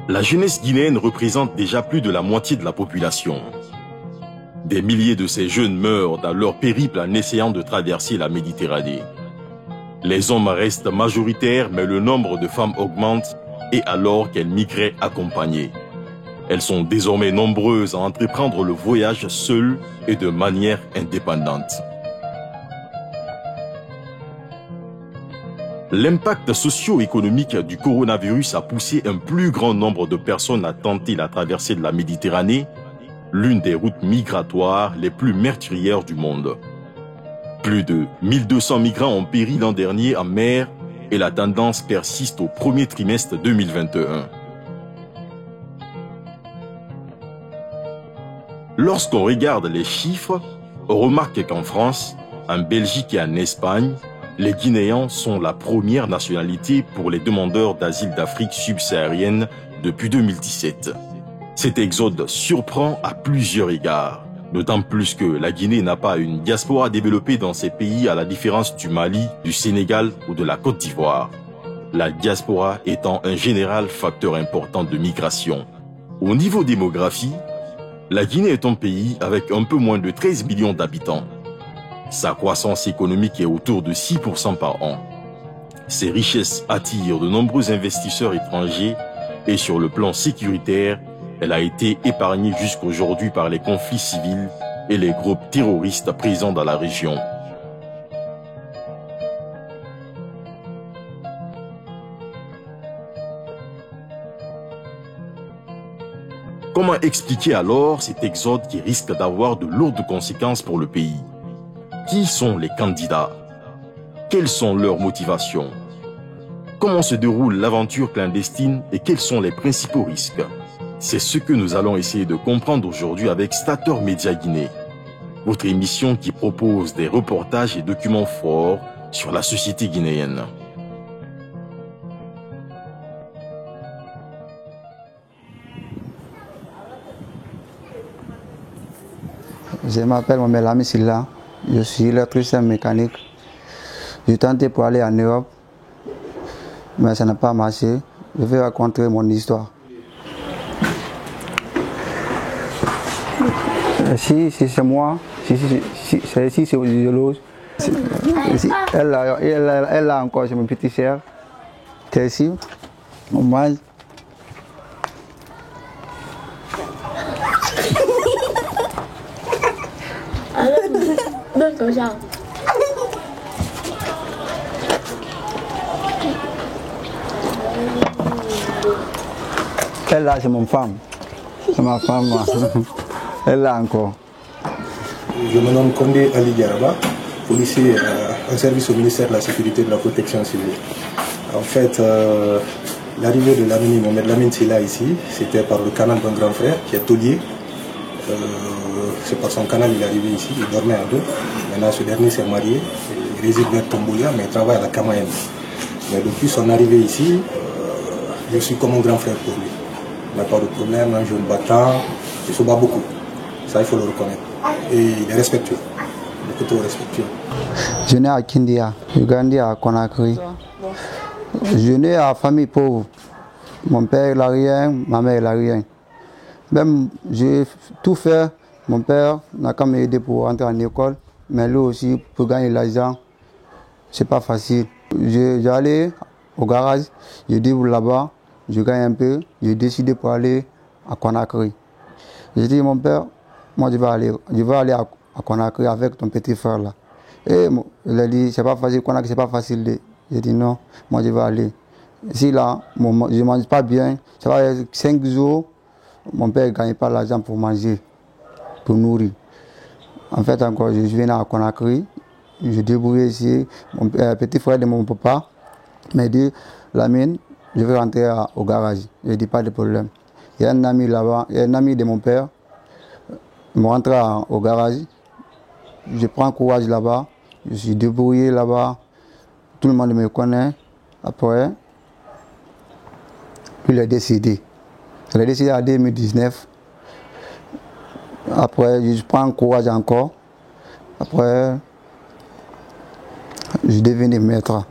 La jeunesse guinéenne représente déjà plus de la moitié de la population. Des milliers de ces jeunes meurent dans leur périple en essayant de traverser la Méditerranée. Les hommes restent majoritaires, mais le nombre de femmes augmente et alors qu'elles migraient accompagnées. Elles sont désormais nombreuses à entreprendre le voyage seules et de manière indépendante. L'impact socio-économique du coronavirus a poussé un plus grand nombre de personnes à tenter la traversée de la Méditerranée, l'une des routes migratoires les plus meurtrières du monde. Plus de 1200 migrants ont péri l'an dernier en mer et la tendance persiste au premier trimestre 2021. Lorsqu'on regarde les chiffres, on remarque qu'en France, en Belgique et en Espagne, les Guinéens sont la première nationalité pour les demandeurs d'asile d'Afrique subsaharienne depuis 2017. Cet exode surprend à plusieurs égards, d'autant plus que la Guinée n'a pas une diaspora développée dans ces pays à la différence du Mali, du Sénégal ou de la Côte d'Ivoire. La diaspora étant un général facteur important de migration. Au niveau démographie, la Guinée est un pays avec un peu moins de 13 millions d'habitants. Sa croissance économique est autour de 6% par an. Ses richesses attirent de nombreux investisseurs étrangers et sur le plan sécuritaire, elle a été épargnée jusqu'aujourd'hui par les conflits civils et les groupes terroristes présents dans la région. Comment expliquer alors cet exode qui risque d'avoir de lourdes conséquences pour le pays? Qui sont les candidats? Quelles sont leurs motivations? Comment se déroule l'aventure clandestine et quels sont les principaux risques? C'est ce que nous allons essayer de comprendre aujourd'hui avec Stator Media Guinée, votre émission qui propose des reportages et documents forts sur la société guinéenne. Je m'appelle Mohamed Lami Silla, je suis électricien mécanique. J'ai tenté pour aller en Europe, mais ça n'a pas marché. Je vais raconter mon histoire. Si c'est moi, si c'est aux idéologues, elle a encore, c'est mon petit frère. C'est ici, moi. Elle là, c'est mon femme. C'est ma femme. Elle là encore. Je me nomme Kondé Ali Garaba, policier en service au ministère de la Sécurité et de la Protection civile. En fait, l'arrivée de Lamine Mohamed Lamine Silla ici, c'était par le canal d'un grand frère qui est taulier. C'est par son canal qu'il est arrivé ici, il dormait à deux. Maintenant, ce dernier s'est marié, il réside vers Tombolia, mais il travaille à la Kamayen. Mais depuis son arrivée ici, je suis comme un grand frère pour lui. Il n'a pas de problème, un jeune battant, il se bat beaucoup. Ça, il faut le reconnaître. Et il est respectueux, beaucoup trop respectueux. Je nais à Kindia, je grandis à Conakry. Je nais à famille pauvre. Mon père n'a rien, ma mère n'a rien. Même j'ai tout fait. Mon père n'a qu'à m'aider pour entrer en école, mais lui aussi, pour gagner l'argent, c'est pas facile. J'allais au garage, je dis là-bas, je gagne un peu, j'ai décidé pour aller à Conakry. J'ai dit, mon père, moi je vais aller à Conakry avec ton petit frère là. Et il a dit, c'est pas facile, Conakry, c'est pas facile. J'ai dit non, moi je vais aller. Si là, je ne mange pas bien, ça va être 5 jours, mon père ne gagne pas l'argent pour manger, pour nourrir. En fait, encore, je viens à Conakry, je débrouille ici. Mon petit frère de mon papa m'a dit, Lamine, je veux rentrer au garage. Je dis pas de problème. Il y a un ami là-bas, il y a un ami de mon père. Je rentre au garage. Je prends courage là-bas. Je suis débrouillé là-bas. Tout le monde me connaît. Après, puis il est décédé. Il est décédé en 2019. Après, je prends courage encore. Après, je deviens maître.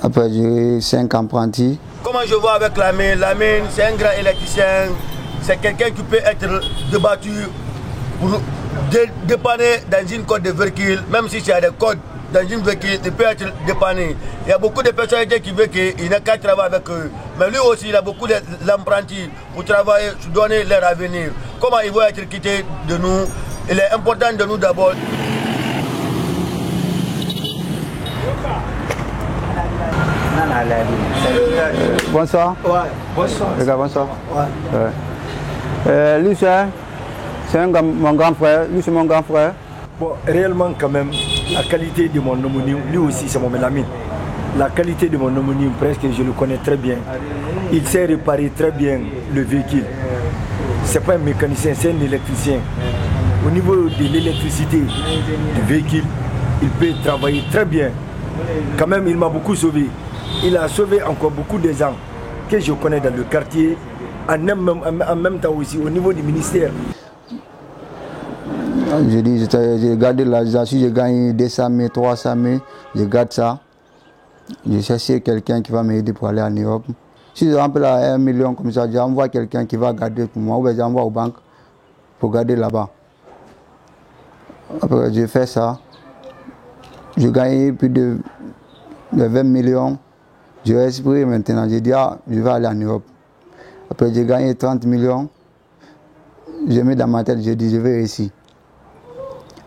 Après, j'ai 5 apprentis. Comment je vois avec Lamine? Lamine, c'est un grand électricien. C'est quelqu'un qui peut être débattu pour dépanner dans une code de véhicule. Même si c'est des codes dans une véhicule, il peut être dépanné. Il y a beaucoup de personnalités qui veulent qu'il n'a qu'à travailler avec eux. Mais lui aussi, il a beaucoup d'apprentis pour travailler, pour donner leur avenir. Comment ils vont être quittés de nous? Il est important de nous d'abord. Bonsoir. Ouais, bonsoir. Les gars, bonsoir. Ouais. Lui, c'est mon grand frère. Lui, c'est mon grand frère. Bon, réellement, quand même, la qualité de mon homonyme, lui aussi, c'est mon Lamine. La qualité de mon homonyme, presque, je le connais très bien. Il sait réparer très bien le véhicule. C'est pas un mécanicien, c'est un électricien. Au niveau de l'électricité du véhicule, il peut travailler très bien. Quand même, il m'a beaucoup sauvé. Il a sauvé encore beaucoup de gens que je connais dans le quartier, en même temps aussi au niveau du ministère. Je dis, j'ai gardé l'argent. Si je gagne 200 000, 300 000, je garde ça. Je cherche quelqu'un qui va m'aider pour aller en Europe. Si je remplis 1 million comme ça, j'envoie quelqu'un qui va garder pour moi, ou bien j'envoie aux banques pour garder là-bas. Après, j'ai fait ça. J'ai gagné plus de 20 millions. J'ai esprit maintenant. J'ai dit, je vais aller en Europe. Après, j'ai gagné 30 millions. J'ai mis dans ma tête, j'ai dit, je vais ici.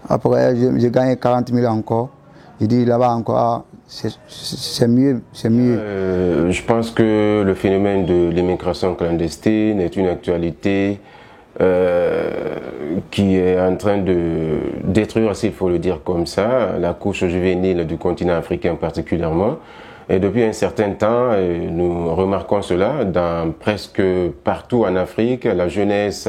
Après, j'ai gagné 40 000 encore. J'ai dit, là-bas encore, c'est mieux, c'est mieux. Je pense que le phénomène de l'immigration clandestine est une actualité qui est en train de détruire, s'il faut le dire comme ça, la couche juvénile du continent africain particulièrement. Et depuis un certain temps, nous remarquons cela dans presque partout en Afrique. La jeunesse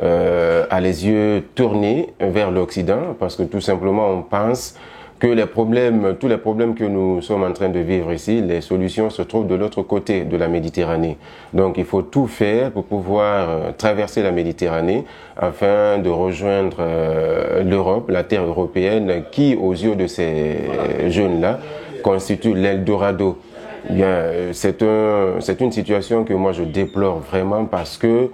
a les yeux tournés vers l'Occident parce que tout simplement on pense que tous les problèmes que nous sommes en train de vivre ici, les solutions se trouvent de l'autre côté de la Méditerranée. Donc il faut tout faire pour pouvoir traverser la Méditerranée afin de rejoindre l'Europe, la terre européenne qui, aux yeux de ces jeunes-là, constitue l'Eldorado. Bien, c'est une situation que moi je déplore vraiment parce que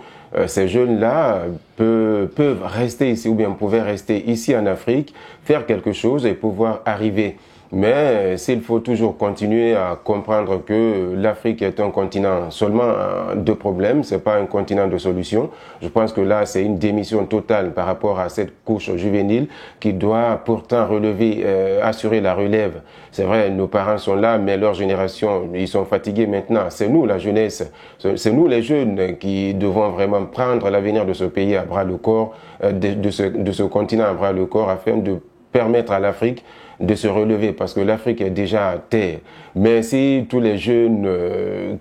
ces jeunes-là peuvent rester ici ou bien pouvaient rester ici en Afrique, faire quelque chose et pouvoir arriver. Mais s'il faut toujours continuer à comprendre que l'Afrique est un continent seulement de problèmes, c'est pas un continent de solutions, je pense que là c'est une démission totale par rapport à cette couche juvénile qui doit pourtant assurer la relève. C'est vrai, nos parents sont là, mais leur génération, ils sont fatigués maintenant. C'est nous, la jeunesse, c'est nous les jeunes qui devons vraiment prendre l'avenir de ce pays à bras le corps, de ce continent à bras le corps afin de permettre à l'Afrique de se relever parce que l'Afrique est déjà à terre. Mais si tous les jeunes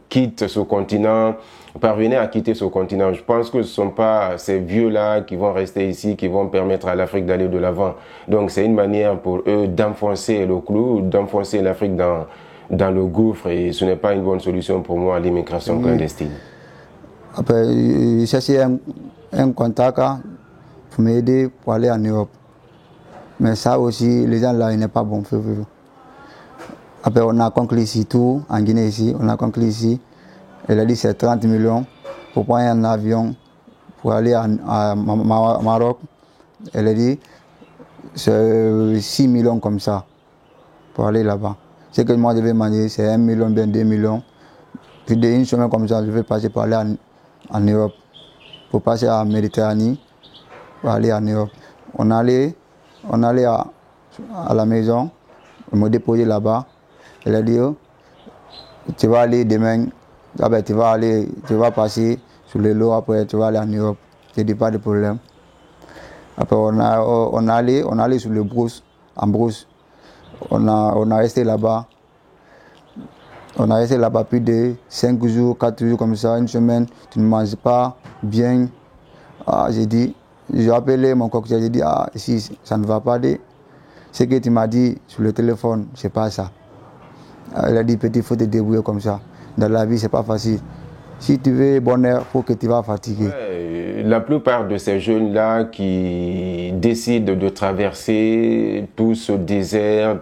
quittent ce continent, parvenaient à quitter ce continent, je pense que ce ne sont pas ces vieux-là qui vont rester ici, qui vont permettre à l'Afrique d'aller de l'avant. Donc c'est une manière pour eux d'enfoncer le clou, d'enfoncer l'Afrique dans le gouffre et ce n'est pas une bonne solution pour moi, l'immigration clandestine. Après, j'ai cherché un contact pour m'aider pour aller en Europe. Mais ça aussi, les gens là, ils n'est pas bon. Après, on a conclu ici tout, en Guinée ici, on a conclu ici. Elle a dit c'est 30 millions pour prendre un avion pour aller à Maroc. Elle a dit c'est 6 millions comme ça pour aller là-bas. Ce que moi je vais manger, c'est 1 million, bien 2 millions. Puis d'une semaine comme ça, je vais passer pour aller en Europe, pour passer à la Méditerranée, pour aller en Europe. On allait à la maison, on m'a déposé là-bas. Elle a dit, oh, tu vas aller demain, tu vas passer sur le lot, après tu vas aller en Europe. Je dis pas de problème. Après on allait sur le brousse, en brousse. On a resté là-bas. On a resté là-bas plus de 5 jours, 4 jours comme ça, une semaine. Tu ne manges pas bien. J'ai appelé mon cocktail, j'ai dit, ici, ça ne va pas. Ce que tu m'as dit sur le téléphone, c'est pas ça. Il a dit, petit, il faut te débrouiller comme ça. Dans la vie, c'est pas facile. Si tu veux bonheur, il faut que tu vas fatiguer. Ouais, la plupart de ces jeunes-là qui décident de traverser tout ce désert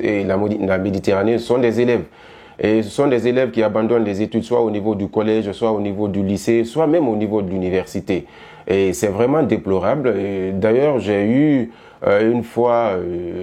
et la Méditerranée sont des élèves. Et ce sont des élèves qui abandonnent les études soit au niveau du collège, soit au niveau du lycée, soit même au niveau de l'université. Et c'est vraiment déplorable. D'ailleurs, j'ai eu une fois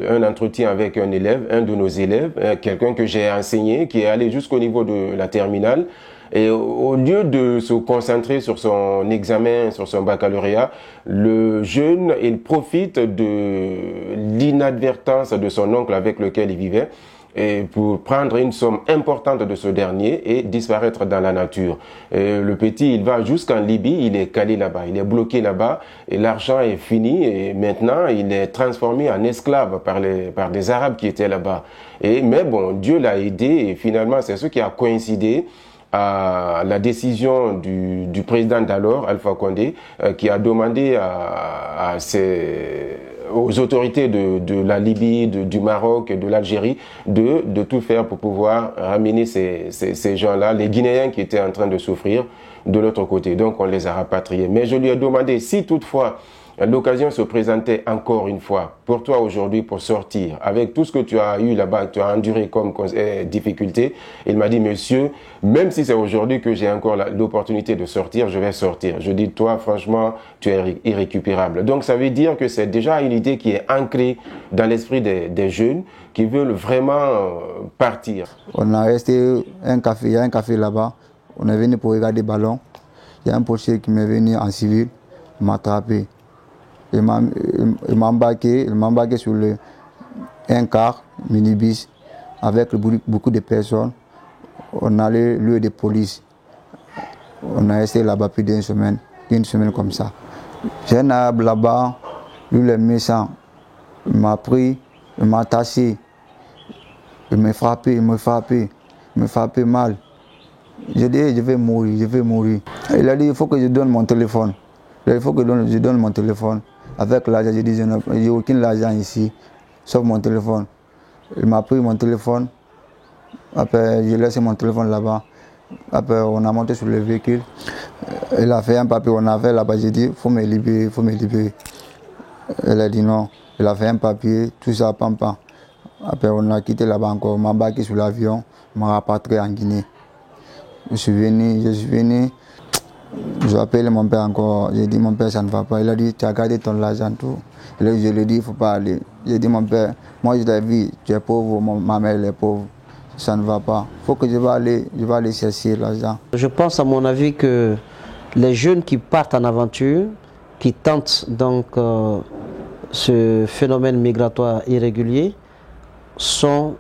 un entretien avec un élève, un de nos élèves, quelqu'un que j'ai enseigné, qui est allé jusqu'au niveau de la terminale. Et au lieu de se concentrer sur son examen, sur son baccalauréat, le jeune, il profite de l'inadvertance de son oncle avec lequel il vivait et pour prendre une somme importante de ce dernier et disparaître dans la nature. Et le petit, il va jusqu'en Libye, il est calé là-bas, il est bloqué là-bas et l'argent est fini et maintenant il est transformé en esclave par des Arabes qui étaient là-bas. Mais bon, Dieu l'a aidé et finalement c'est ce qui a coïncidé à la décision du président d'alors, Alpha Condé, qui a demandé aux autorités de la Libye, du Maroc et de l'Algérie de tout faire pour pouvoir ramener ces gens-là, les Guinéens qui étaient en train de souffrir, de l'autre côté. Donc on les a rapatriés. Mais je lui ai demandé si toutefois l'occasion se présentait encore une fois pour toi aujourd'hui pour sortir avec tout ce que tu as eu là-bas, que tu as enduré comme difficulté. Il m'a dit, monsieur, même si c'est aujourd'hui que j'ai encore l'opportunité de sortir, je vais sortir. Je dis, toi, franchement, tu es irrécupérable. Donc ça veut dire que c'est déjà une idée qui est ancrée dans l'esprit des jeunes qui veulent vraiment partir. On a resté il y a un café là-bas. On est venu pour regarder le ballon. Il y a un policier qui m'est venu en civil, m'a attrapé. Il m'a embarqué sur un car, minibus, avec beaucoup de personnes. On allait au lieu de police. On a resté là-bas plus d'une semaine comme ça. J'ai un arbre là-bas, lui le méchant, il m'a pris, il m'a tassé, il m'a frappé mal. J'ai dit, je vais mourir. Il a dit, il faut que je donne mon téléphone. Il faut que je donne mon téléphone. Avec l'argent, j'ai dit, je n'ai aucun argent ici, sauf mon téléphone. Il m'a pris mon téléphone. Après, j'ai laissé mon téléphone là-bas. Après, on a monté sur le véhicule. Il a fait un papier, on a fait là-bas. J'ai dit, il faut me libérer. Elle a dit non. Il a fait un papier, tout ça, pam. Après, on a quitté là-bas encore. On m'a embarqué sur l'avion, on m'a rapatrié en Guinée. Je suis venu. J'ai appelé mon père encore, j'ai dit mon père ça ne va pas. Il a dit tu as gardé ton argent tout. Et là, je lui ai dit il ne faut pas aller. J'ai dit mon père, moi je l'ai vu, tu es pauvre, ma mère elle est pauvre. Ça ne va pas. Il faut que je vais aller chercher l'argent. Je pense à mon avis que les jeunes qui partent en aventure, qui tentent donc ce phénomène migratoire irrégulier, sont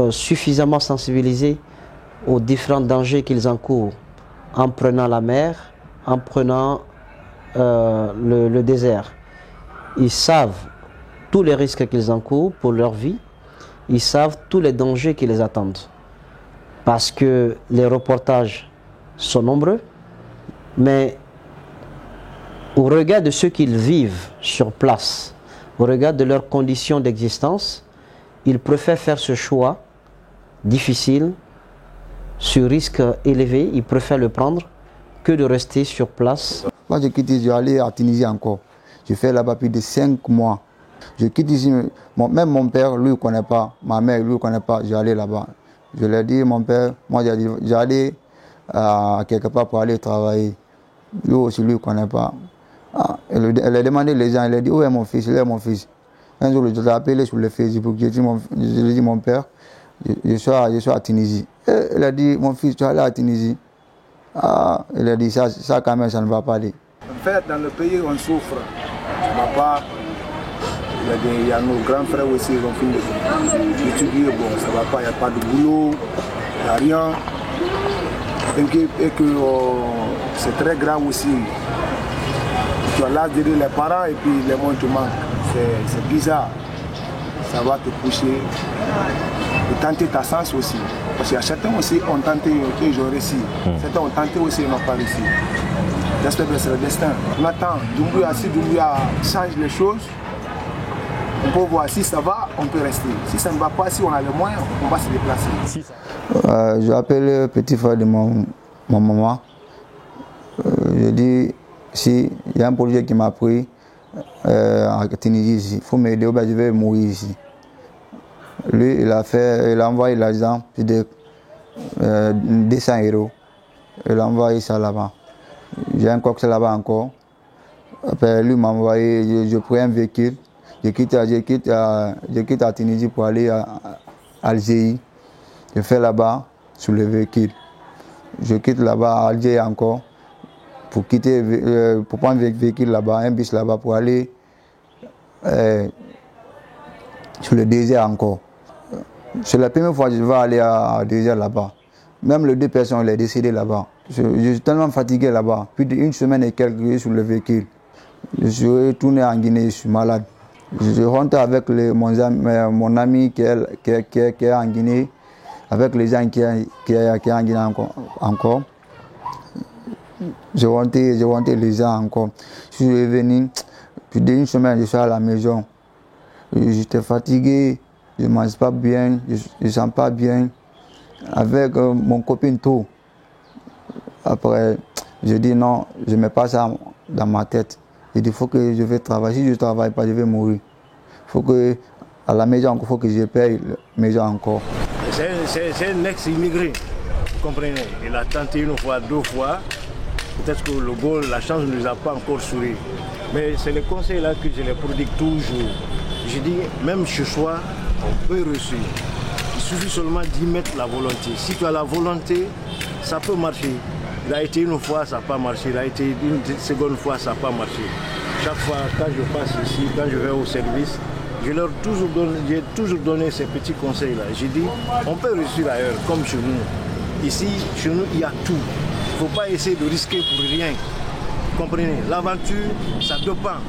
suffisamment sensibilisés aux différents dangers qu'ils encourent. En prenant la mer, en prenant le désert. Ils savent tous les risques qu'ils encourent pour leur vie, ils savent tous les dangers qui les attendent. Parce que les reportages sont nombreux, mais au regard de ce qu'ils vivent sur place, au regard de leurs conditions d'existence, ils préfèrent faire ce choix difficile, ce risque élevé, ils préfèrent le prendre que de rester sur place. Moi, je quitte ici, je vais aller à Tunisie encore. Je fais là-bas plus de 5 mois. Je quitte ici, même mon père, lui, ne connaît pas. Ma mère, lui, ne connaît pas. Je vais aller là-bas. Je lui ai dit, mon père, moi, j'allais quelque part pour aller travailler. Lui aussi, lui, ne connaît pas. Elle a demandé les gens, elle a dit, où est mon fils? Il est mon fils. Un jour, je l'ai appelé sur le Facebook. Je lui ai dit, mon père, je suis à Tunisie. Elle a dit, mon fils, tu es allé à Tunisie. Elle a dit, ça quand même, ça ne va pas aller. En fait, dans le pays, on souffre. Ça ne va pas. Il y a nos grands frères aussi qui ont fini d'étudier. Bon, ça ne va pas, il n'y a pas de boulot, il n'y a rien. Et que c'est très grave aussi. Tu as l'âge d'aider les parents et puis les mots te manquent. C'est bizarre. Ça va te coucher. de tenter ta chance aussi. Parce qu'il y a certains aussi ont tenté et ils ont réussi. Certains ont tenté aussi et n'ont pas réussi. J'espère que c'est le destin. On attend Doumbouya, si Doumbouya change les choses, on peut voir si ça va, on peut rester. Si ça ne va pas, si on a les moyens, on va se déplacer. Je appelle le petit frère de mon maman. Je dis, si il y a un projet qui m'a pris en Tunisie ici, il faut m'aider, je vais mourir ici. Lui, il a envoyé l'argent, plus de 200 €. Il a envoyé ça là-bas. J'ai un cocktail là-bas encore. Après, lui m'a envoyé, je prends un véhicule. Je quitte la Tunisie pour aller à Algérie. Je fais là-bas sur le véhicule. Je quitte là-bas à Algérie encore pour prendre un véhicule là-bas, un bus là-bas pour aller sur le désert encore. C'est la première fois que je vais aller à désert là-bas. Même les 2 personnes, ils sont décédés là-bas. Je suis tellement fatigué là-bas. Plus d'une semaine et quelques sur le véhicule. Je suis retourné en Guinée, je suis malade. Je rentre avec mon ami qui est en Guinée, avec les gens qui sont en Guinée encore. Je rentre les gens encore. Je suis revenu, plus d'une semaine, je suis à la maison. J'étais fatigué, je ne mange pas bien, je ne sens pas bien. Avec mon copain tout. Après, je dis non, je ne mets pas ça dans ma tête. Je dis il faut que je vais travailler. Si je ne travaille pas, je vais mourir. Il faut que, à la maison, il faut que je paye la maison encore. C'est un ex-immigré, vous comprenez. Il a tenté 1 fois, 2 fois. Peut-être que le goal, la chance ne nous a pas encore souri. Mais c'est le conseil là que je les prodigue toujours. Je dis, même chez soi, on peut réussir. Il suffit seulement d'y mettre la volonté. Si tu as la volonté, ça peut marcher. Il a été 1 fois, ça n'a pas marché. Il a été une seconde fois, ça n'a pas marché. Chaque fois, quand je passe ici, quand je vais au service, j'ai toujours donné ces petits conseils-là. J'ai dit, on peut réussir ailleurs, comme chez nous. Ici, chez nous, il y a tout. Il ne faut pas essayer de risquer pour rien. Vous comprenez? L'aventure, ça dépend.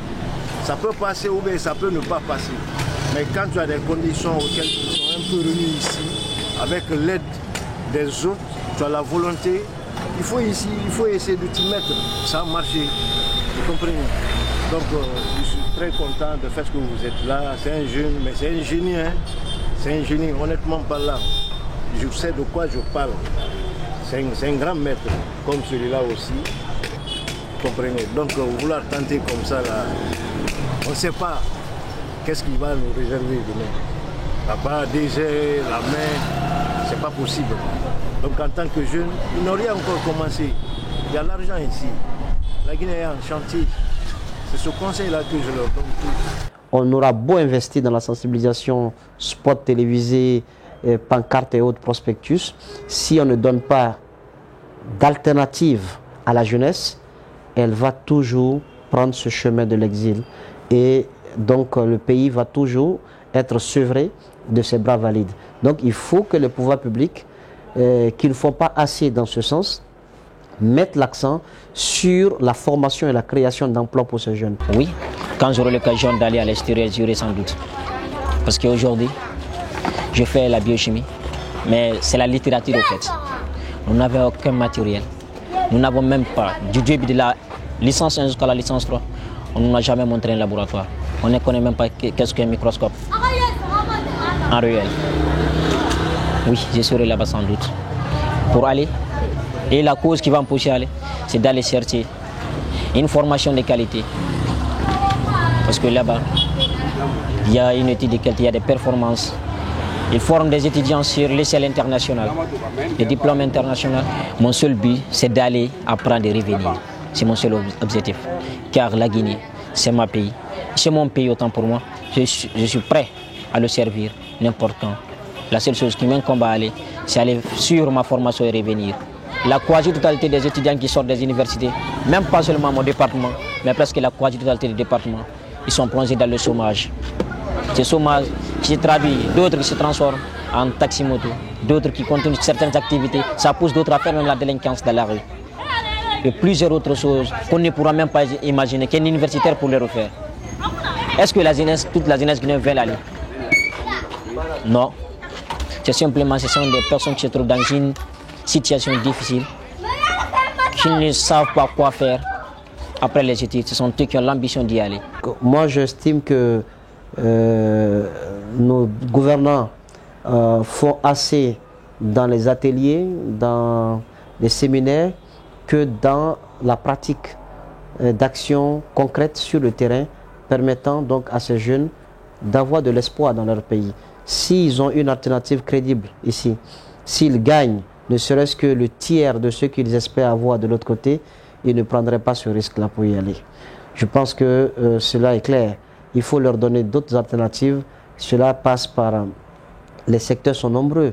Ça peut passer ou bien ça peut ne pas passer. Mais quand tu as des conditions auxquelles tu sont un peu remis ici, avec l'aide des autres, tu as la volonté, il faut essayer de t'y mettre. Ça a marché. Vous comprenez? Donc je suis très content de faire ce que vous êtes là. C'est un jeune, mais c'est un génie. Hein? C'est un génie, honnêtement pas là. Je sais de quoi je parle. C'est un grand maître, comme celui-là aussi. Vous comprenez? Donc vouloir tenter comme ça, là, on ne sait pas qu'est-ce qu'il va nous réserver demain. Là-bas, déjà, la main, c'est pas possible. Donc en tant que jeune, ils n'ont rien encore commencé. Il y a l'argent ici. La Guinée est en chantier. C'est ce conseil-là que je leur donne tout. On aura beau investir dans la sensibilisation, spots télévisés, pancartes et autres prospectus, si on ne donne pas d'alternative à la jeunesse, elle va toujours prendre ce chemin de l'exil. Et donc le pays va toujours être sevré de ses bras valides. Donc il faut que le pouvoir public, qui ne font pas assez dans ce sens, mettent l'accent sur la formation et la création d'emplois pour ces jeunes. Oui, quand j'aurai l'occasion d'aller à l'extérieur, j'irai sans doute. Parce qu'aujourd'hui, je fais la biochimie, mais c'est la littérature au fait. Nous n'avons aucun matériel. Nous n'avons même pas, du début de la licence 1 jusqu'à la licence 3, on ne nous a jamais montré un laboratoire. On ne connaît même pas qu'est-ce qu'un microscope en réel. Oui, je serai là-bas sans doute. Pour aller, et la cause qui va me pousser à aller, c'est d'aller chercher une formation de qualité. Parce que là-bas, il y a une étude de qualité, il y a des performances. Ils forment des étudiants sur l'échelle internationale, des diplômes internationaux. Mon seul but, c'est d'aller apprendre et revenir. C'est mon seul objectif. Car la Guinée, c'est ma pays. C'est mon pays autant pour moi. Je suis prêt à le servir n'importe quand. La seule chose qui m'incombe à aller, c'est aller sur ma formation et revenir. La quasi-totalité des étudiants qui sortent des universités, même pas seulement mon département, mais presque la quasi-totalité des départements, ils sont plongés dans le chômage. Ce chômage qui se traduit, d'autres qui se transforment en taxi-moto, d'autres qui continuent certaines activités, ça pousse d'autres à faire même la délinquance dans la rue. Et plusieurs autres choses qu'on ne pourra même pas imaginer qu'un universitaire pourrait refaire. Est-ce que la jeunesse, toute la jeunesse guinéenne veut aller? Non. C'est simplement, ce sont des personnes qui se trouvent dans une situation difficile, qui ne savent pas quoi faire après les études. Ce sont eux qui ont l'ambition d'y aller. Moi, j'estime que nos gouvernants font assez dans les ateliers, dans les séminaires, que dans la pratique d'action concrète sur le terrain, permettant donc à ces jeunes d'avoir de l'espoir dans leur pays. S'ils ont une alternative crédible ici, s'ils gagnent ne serait-ce que le tiers de ce qu'ils espèrent avoir de l'autre côté, ils ne prendraient pas ce risque-là pour y aller. Je pense que cela est clair. Il faut leur donner d'autres alternatives. Cela passe par, les secteurs sont nombreux,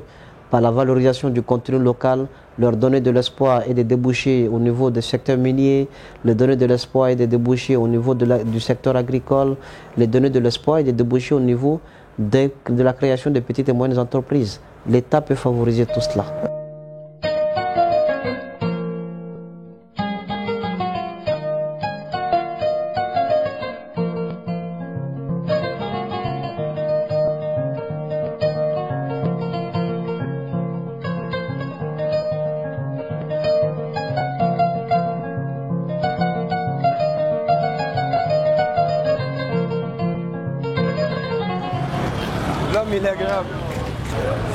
par la valorisation du contenu local, leur donner de l'espoir et des débouchés au niveau des secteurs miniers, leur donner de l'espoir et des débouchés au niveau du secteur agricole, les donner de l'espoir et des débouchés au niveau de la création de petites et moyennes entreprises. L'État peut favoriser tout cela.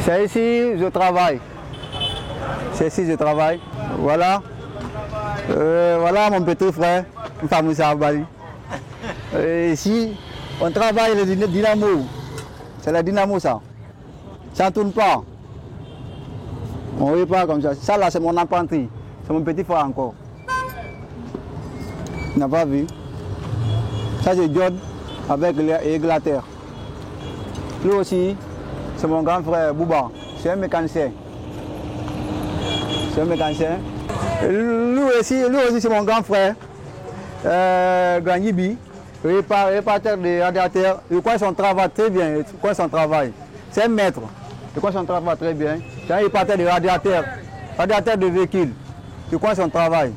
C'est ici je travaille. C'est ici je travaille. Voilà. Voilà mon petit frère, Famoussa Abali. Ici, on travaille le dynamo. C'est le dynamo ça. Ça ne tourne pas. On ne pas comme ça. Ça là c'est mon apprenti. C'est mon petit frère encore. Tu n'as pas vu? Ça c'est John avec l'Angleterre. Lui aussi, c'est mon grand frère Bouba. C'est un mécanicien. C'est un mécanicien. Lui aussi c'est mon grand frère. Grand Yibi, réparateur de radiateurs. Il connaît son travail très bien. Il connaît son travail. C'est un maître. Il connaît son travail très bien. C'est un réparateur de radiateurs. Radiateurs de véhicules. Il connaît son travail.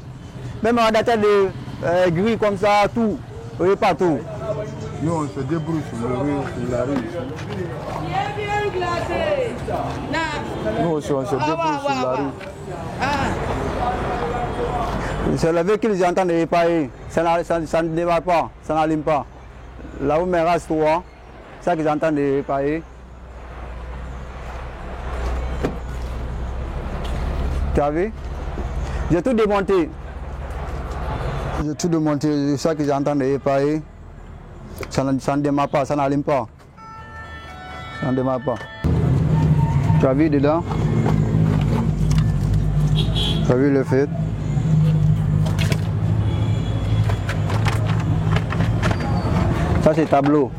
Même un radiateur de gris comme ça, tout. Il répare tout. Nous on se débrouille sur la rue. Nous aussi on se débrouille sur la rue. C'est le véhicule que j'entends de réparer. Ça ne démarre pas, ça n'allume pas. Là où mes races toi, c'est ça que j'entends de réparer. Tu as vu? J'ai tout démonté. J'ai tout démonté, c'est ça que j'entends de réparer. Ça ne démarre pas, ça n'allume pas. Ça ne démarre pas. Tu as vu dedans? Tu as vu le fait? Ça c'est tableau.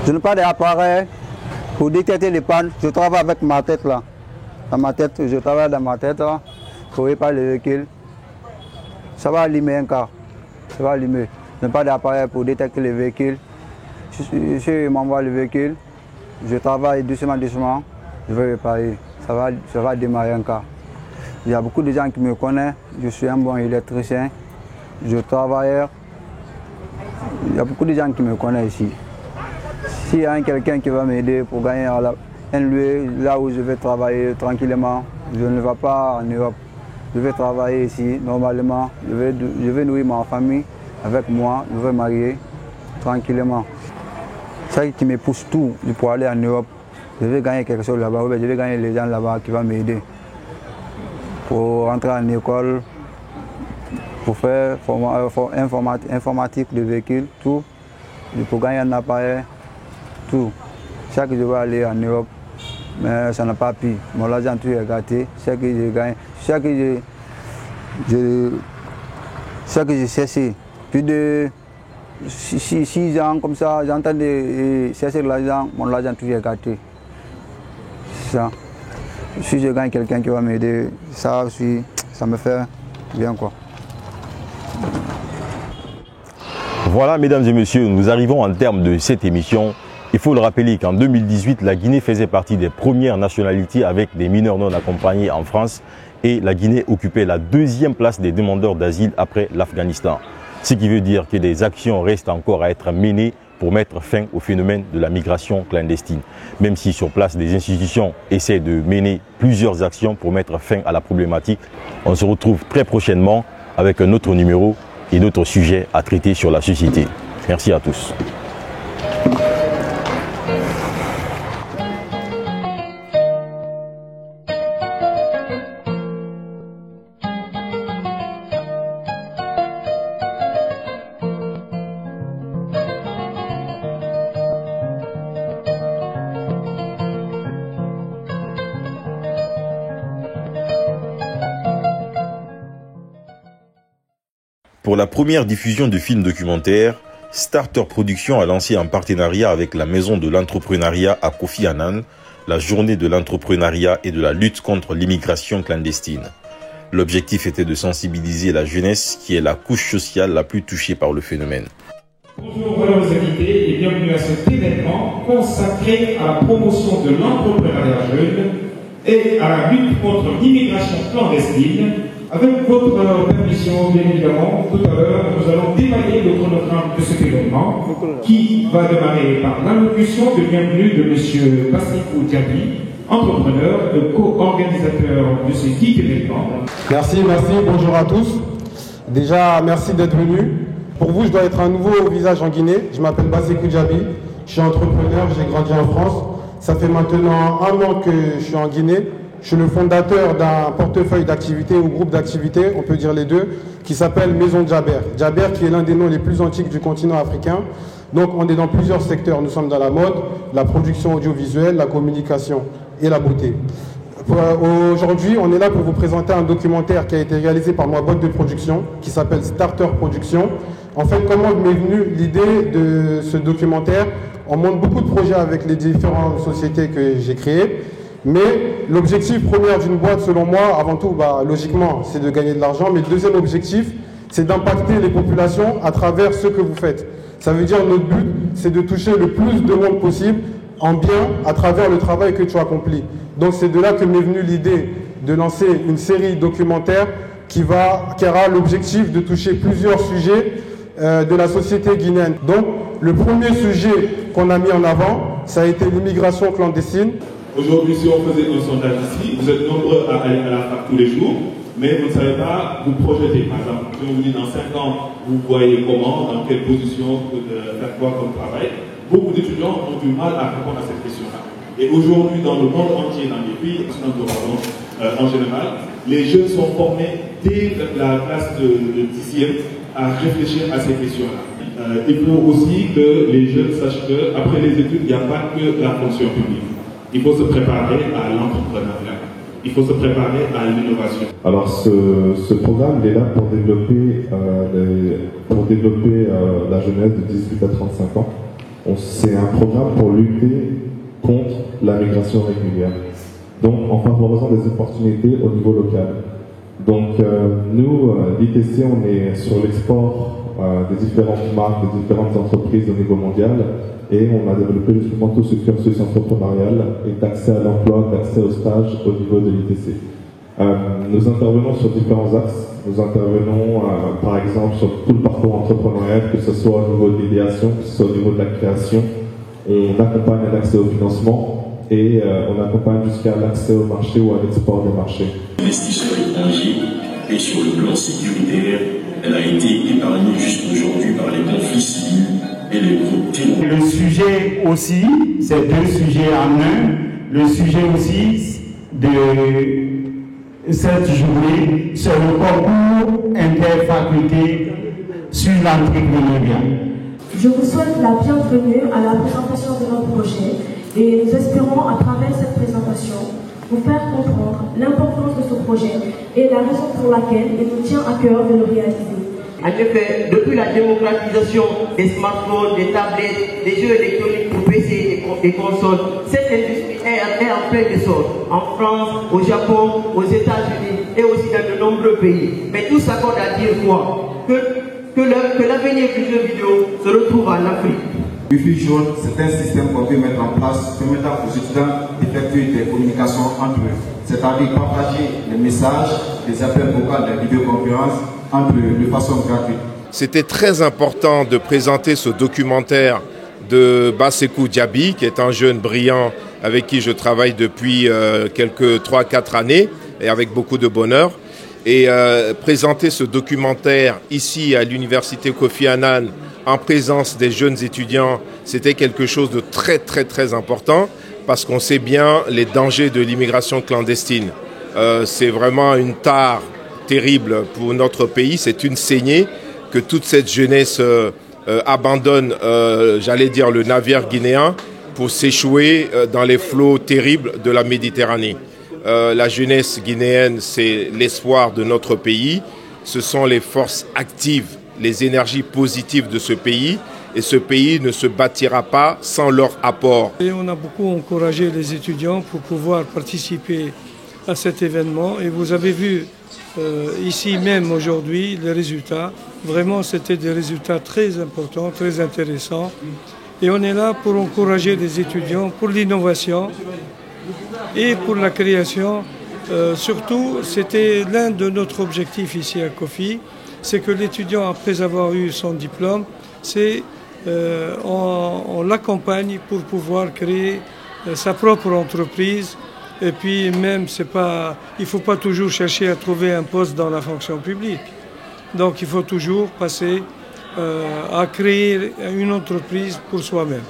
Je n'ai pas d'appareil pour détecter les pannes. Je travaille avec ma tête là. Dans ma tête, je travaille dans ma tête là, pour réparer le véhicule. Ça va allumer un cas. Ça va allumer. Je n'ai pas d'appareil pour détecter les véhicules. Si je m'envoie le véhicule, je travaille doucement, je vais réparer. Ça va démarrer un cas. Il y a beaucoup de gens qui me connaissent. Je suis un bon électricien. Je travaille. Il y a beaucoup de gens qui me connaissent ici. S'il y a quelqu'un qui va m'aider pour gagner un lieu là où je vais travailler tranquillement, je ne vais pas en Europe. Je vais travailler ici normalement. Je vais nourrir ma famille avec moi. Je vais marier tranquillement. C'est ça qui me pousse tout pour aller en Europe. Je vais gagner quelque chose là-bas. Je vais gagner les gens là-bas qui vont m'aider. Pour rentrer en école, pour faire informatique de véhicule, tout. Pour gagner un appareil, tout. C'est ça que je vais aller en Europe. Mais ça n'a pas pu. Mon argent tout est gâté. C'est ça que je gagne. C'est ça que j'ai cherché. Plus de 6 ans comme ça, j'entends de chercher l'argent, mon argent tout est gâté. C'est ça. Si je gagne quelqu'un qui va m'aider, ça aussi, ça me fait bien quoi. Voilà, mesdames et messieurs, nous arrivons en termes de cette émission. Il faut le rappeler qu'en 2018, la Guinée faisait partie des premières nationalités avec des mineurs non accompagnés en France et la Guinée occupait la 2e place des demandeurs d'asile après l'Afghanistan. Ce qui veut dire que des actions restent encore à être menées pour mettre fin au phénomène de la migration clandestine. Même si sur place, des institutions essaient de mener plusieurs actions pour mettre fin à la problématique, on se retrouve très prochainement avec un autre numéro et d'autres sujets à traiter sur la société. Merci à tous. Pour la première diffusion de films documentaires, Starter Productions a lancé en partenariat avec la Maison de l'entrepreneuriat à Kofi Annan la journée de l'entrepreneuriat et de la lutte contre l'immigration clandestine. L'objectif était de sensibiliser la jeunesse qui est la couche sociale la plus touchée par le phénomène. Bonjour, voilà vos invités et bienvenue à cet événement consacré à la promotion de l'entrepreneuriat jeune et à la lutte contre l'immigration clandestine. Avec votre permission, bien évidemment, tout à l'heure, nous allons démarrer le chronogramme de cet événement qui va démarrer par l'allocution de bienvenue de M. Bassikou Diaby, entrepreneur et co-organisateur de ce dit événement. Merci, bonjour à tous. Déjà, merci d'être venus. Pour vous, je dois être un nouveau visage en Guinée. Je m'appelle Bassikou Diaby, je suis entrepreneur, j'ai grandi en France. Ça fait maintenant 1 an que je suis en Guinée. Je suis le fondateur d'un portefeuille d'activités ou groupe d'activités, on peut dire les deux, qui s'appelle Maison Djaber. Djaber qui est l'un des noms les plus antiques du continent africain. Donc on est dans plusieurs secteurs. Nous sommes dans la mode, la production audiovisuelle, la communication et la beauté. Aujourd'hui, on est là pour vous présenter un documentaire qui a été réalisé par ma boîte de production qui s'appelle Starter Productions. En fait, comment m'est venue l'idée de ce documentaire? On monte beaucoup de projets avec les différentes sociétés que j'ai créées. Mais l'objectif premier d'une boîte, selon moi, avant tout, logiquement, c'est de gagner de l'argent. Mais le deuxième objectif, c'est d'impacter les populations à travers ce que vous faites. Ça veut dire notre but, c'est de toucher le plus de monde possible en bien à travers le travail que tu accomplis. Donc c'est de là que m'est venue l'idée de lancer une série documentaire qui aura l'objectif de toucher plusieurs sujets de la société guinéenne. Donc le premier sujet qu'on a mis en avant, ça a été l'immigration clandestine. Aujourd'hui, si on faisait un sondage ici, vous êtes nombreux à aller à la fac tous les jours, mais vous ne savez pas vous projeter. Par exemple, si on vous dit dans 5 ans, vous voyez comment, dans quelle position, faire quoi comme travail. Beaucoup d'étudiants ont du mal à répondre à cette question-là. Et aujourd'hui, dans le monde entier, dans les pays en général, les jeunes sont formés dès la classe de 10e à réfléchir à ces questions-là. Il faut aussi que les jeunes sachent qu'après les études, il n'y a pas que la fonction publique. Il faut se préparer à l'entrepreneuriat. Il faut se préparer à l'innovation. Alors ce programme il est là pour développer la jeunesse de 18 à 35 ans. C'est un programme pour lutter contre la migration régulière. Donc en favorisant des opportunités au niveau local. Donc nous, l'ITC, on est sur l'export des différentes marques, des différentes entreprises au niveau mondial. Et on a développé justement tout ce cursus entrepreneurial et d'accès à l'emploi, d'accès au stage au niveau de l'ITC. Nous intervenons sur différents axes. Nous intervenons par exemple sur tout le parcours entrepreneurial, que ce soit au niveau de l'idéation, que ce soit au niveau de la création. On accompagne à l'accès au financement et on accompagne jusqu'à l'accès au marché ou à l'export des marchés. Investisseurs étrangers et sur le plan sécuritaire, elle a été épargnée juste aujourd'hui par les conflits civils. Le sujet aussi, c'est 2 sujets en un. Le sujet aussi de cette journée, c'est le concours interfaculté sur l'entrepreneuriat. Je vous souhaite la bienvenue à la présentation de notre projet et nous espérons à travers cette présentation vous faire comprendre l'importance de ce projet et la raison pour laquelle il nous tient à cœur de le réaliser. En effet, depuis la démocratisation des smartphones, des tablettes, des jeux électroniques pour PC et consoles, cette industrie est en plein essor. En France, au Japon, aux États-Unis et aussi dans de nombreux pays. Mais tout s'accorde à dire quoi? Que l'avenir du jeu vidéo se retrouve en Afrique. Wi-Fi jaune, c'est un système qu'on peut mettre en place permettant aux étudiants d'effectuer des communications entre eux, c'est-à-dire partager les messages, les appels vocaux, les vidéoconférences entre eux de façon gratuite. C'était très important de présenter ce documentaire de Bassekou Diaby, qui est un jeune brillant avec qui je travaille depuis quelques 3-4 années et avec beaucoup de bonheur. Et présenter ce documentaire ici à l'université Kofi Annan en présence des jeunes étudiants, c'était quelque chose de très très très important parce qu'on sait bien les dangers de l'immigration clandestine. C'est vraiment une tare terrible pour notre pays, c'est une saignée que toute cette jeunesse abandonne, j'allais dire, le navire guinéen pour s'échouer dans les flots terribles de la Méditerranée. La jeunesse guinéenne, c'est l'espoir de notre pays. Ce sont les forces actives, les énergies positives de ce pays. Et ce pays ne se bâtira pas sans leur apport. Et on a beaucoup encouragé les étudiants pour pouvoir participer à cet événement. Et vous avez vu ici même aujourd'hui les résultats. Vraiment, c'était des résultats très importants, très intéressants. Et on est là pour encourager les étudiants pour l'innovation et pour la création. Surtout, c'était l'un de notre objectifs ici à Kofi, c'est que l'étudiant, après avoir eu son diplôme, on l'accompagne pour pouvoir créer sa propre entreprise. Et puis même, il ne faut pas toujours chercher à trouver un poste dans la fonction publique. Donc il faut toujours passer à créer une entreprise pour soi-même.